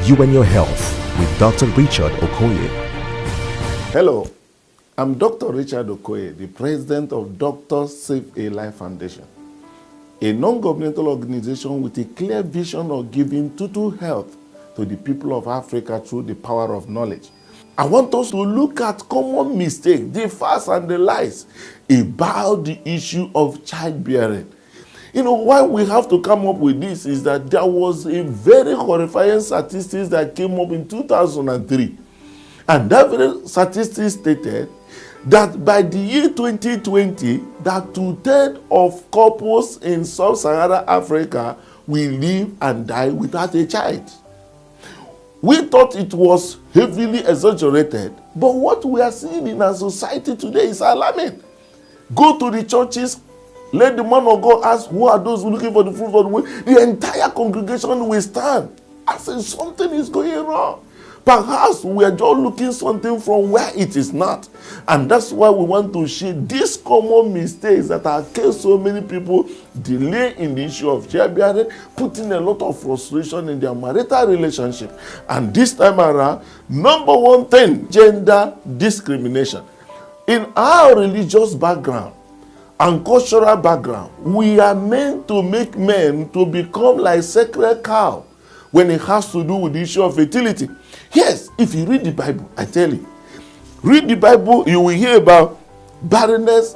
You and Your Health with Dr. Richard Okoye. Hello, I'm Dr. Richard Okoye, the president of Doctors Save a Life Foundation, a non-governmental organization with a clear vision of giving total health to the people of Africa through the power of knowledge. I want us to look at common mistakes, the facts and the lies about the issue of childbearing. You know, why we have to come up with this is that there was a very horrifying statistics that came up in 2003. And that very statistic stated that by the year 2020, that 2/3 of couples in sub-Saharan Africa will live and die without a child. We thought it was heavily exaggerated, but what we are seeing in our society today is alarming. Go to the churches, let the man of God ask, who are those looking for the fruit of the womb? The entire congregation will stand. I say something is going wrong. Perhaps we are just looking something from where it is not. And that's why we want to share these common mistakes that are causing so many people delay in the issue of childbearing, putting a lot of frustration in their marital relationship. And this time around, number one thing, gender discrimination. In our religious background and cultural background, we are meant to make men to become like sacred cow when it has to do with the issue of fertility. Yes, if you read the Bible, I tell you, read the Bible, you will hear about barrenness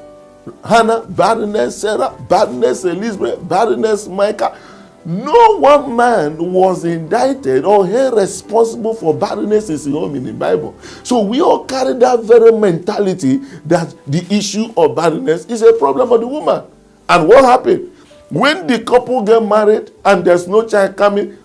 Hannah, barrenness Sarah, barrenness Elizabeth, barrenness Micah. No one man was indicted or held responsible for barrenness in his home in the Bible. So we all carry that very mentality that the issue of barrenness is a problem of the woman. And what happened? When the couple get married and there's no child coming,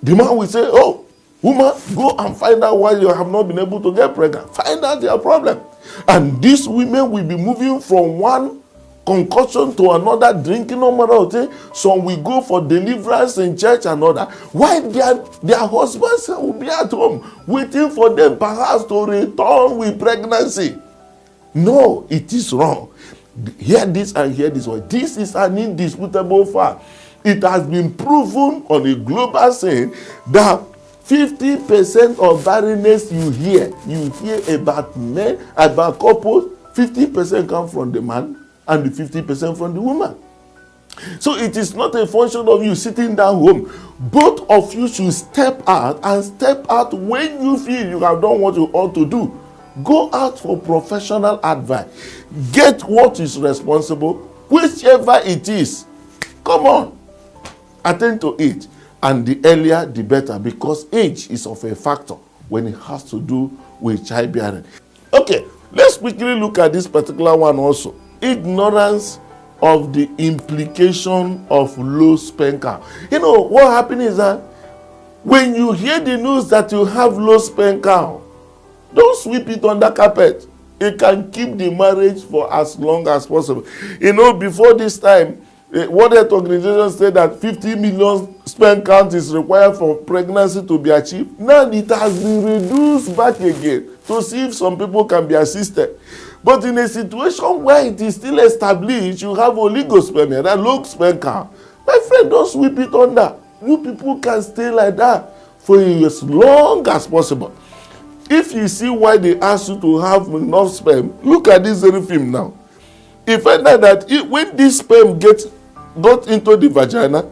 the man will say, oh, woman, go and find out why you have not been able to get pregnant. Find out their problem. And these women will be moving from one concoction to another, drinking no matter what. Some will go for deliverance in church and other. Why their husbands will be at home waiting for them perhaps to return with pregnancy. No, it is wrong. Hear this and hear this one. This is an indisputable fact. It has been proven on a global scene that 50% of barrenness you hear about men, about couples, 50% come from the man and the 50% from the woman. So it is not a function of you sitting down home. Both of you should step out, and step out when you feel you have done what you ought to do. Go out for professional advice. Get what is responsible, whichever it is. Come on. Attend to it. And the earlier, the better, because age is of a factor when it has to do with childbearing. Okay, let's quickly look at this particular one also. Ignorance of the implication of low sperm count. You know, what happens is that when you hear the news that you have low sperm count, don't sweep it under carpet. It can keep the marriage for as long as possible. You know, before this time, World Health Organization said that 50 million sperm count is required for pregnancy to be achieved. Now it has been reduced back again to see if some people can be assisted. But in a situation where it is still established, you have oligospermia, that low sperm count. My friend, don't sweep it under. You people can stay like that for as long as possible. If you see why they ask you to have enough sperm, look at this very film now. If I know that when this sperm got into the vagina,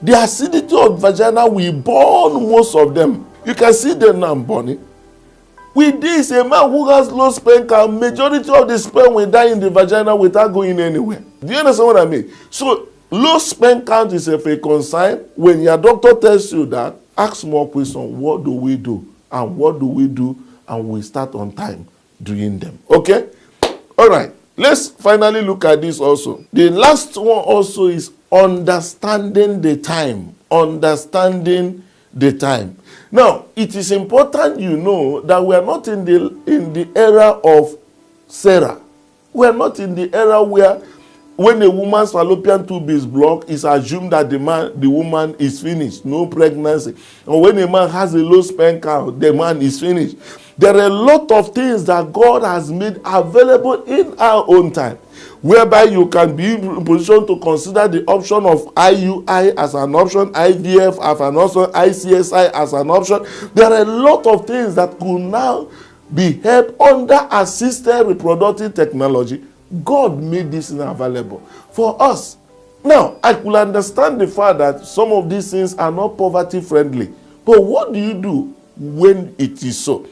the acidity of vagina will burn most of them. You can see them now burning. With this, a man who has low sperm count, majority of the sperm will die in the vagina without going anywhere. Do you understand what I mean? So, low sperm count is of a concern. When your doctor tells you that, ask more questions. What do we do? And what do we do? And we start on time doing them. Okay? All right. Let's finally look at this also. The last one also is understanding the time. Understanding the time. Now, it is important you know that we are not in the era of Sarah. We are not in the era where when a woman's fallopian tube is blocked, it's assumed that the woman is finished, no pregnancy. Or when a man has a low sperm count, the man is finished. There are a lot of things that God has made available in our own time, whereby you can be in position to consider the option of IUI as an option, IVF as an option, ICSI as an option. There are a lot of things that could now be helped under assisted reproductive technology. God made this available for us. Now, I could understand the fact that some of these things are not poverty friendly. But what do you do when it is so?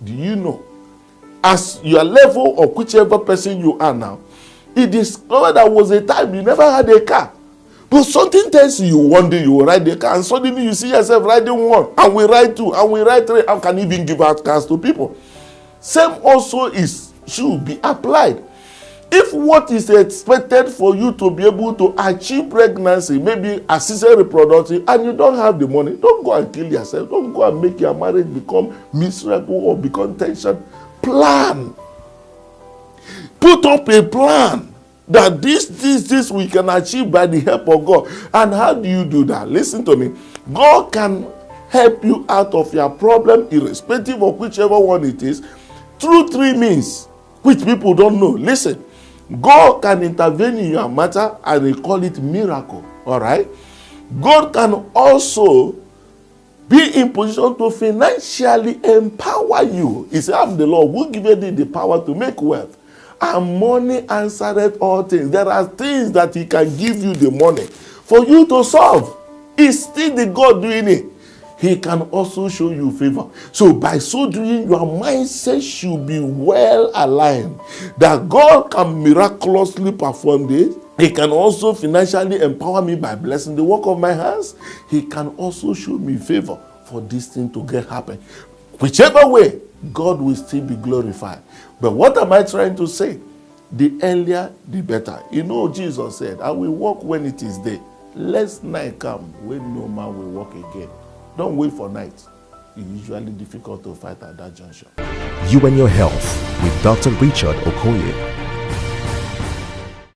Do you know? As your level or whichever person you are now, it discovered there was a time you never had a car. But something tells you one day you will ride the car, and suddenly you see yourself riding one, and we ride two, and we ride three, and can even give out cars to people. Same also should be applied. If what is expected for you to be able to achieve pregnancy, maybe assisted reproductive, and you don't have the money, don't go and kill yourself. Don't go and make your marriage become miserable or become tension. Plan. Put up a plan that this we can achieve by the help of God. And how do you do that? Listen to me. God can help you out of your problem, irrespective of whichever one it is, through three means, which people don't know. Listen. God can intervene in your matter, and they call it miracle. All right? God can also be in position to financially empower you. He said, I'm the Lord who giveth thee the power to make wealth, and money answereth all things. There are things that he can give you the money for you to solve. It's still the God doing it. He can also show you favor. So by so doing, your mindset should be well aligned, that God can miraculously perform this. He can also financially empower me by blessing the work of my hands. He can also show me favor for this thing to get happen. Whichever way, God will still be glorified. But what am I trying to say? The earlier, the better. You know, Jesus said, I will walk when it is day, lest night come when no man will walk again. Don't wait for night. It's usually difficult to fight at that juncture. You and Your Health with Dr. Richard Okoye.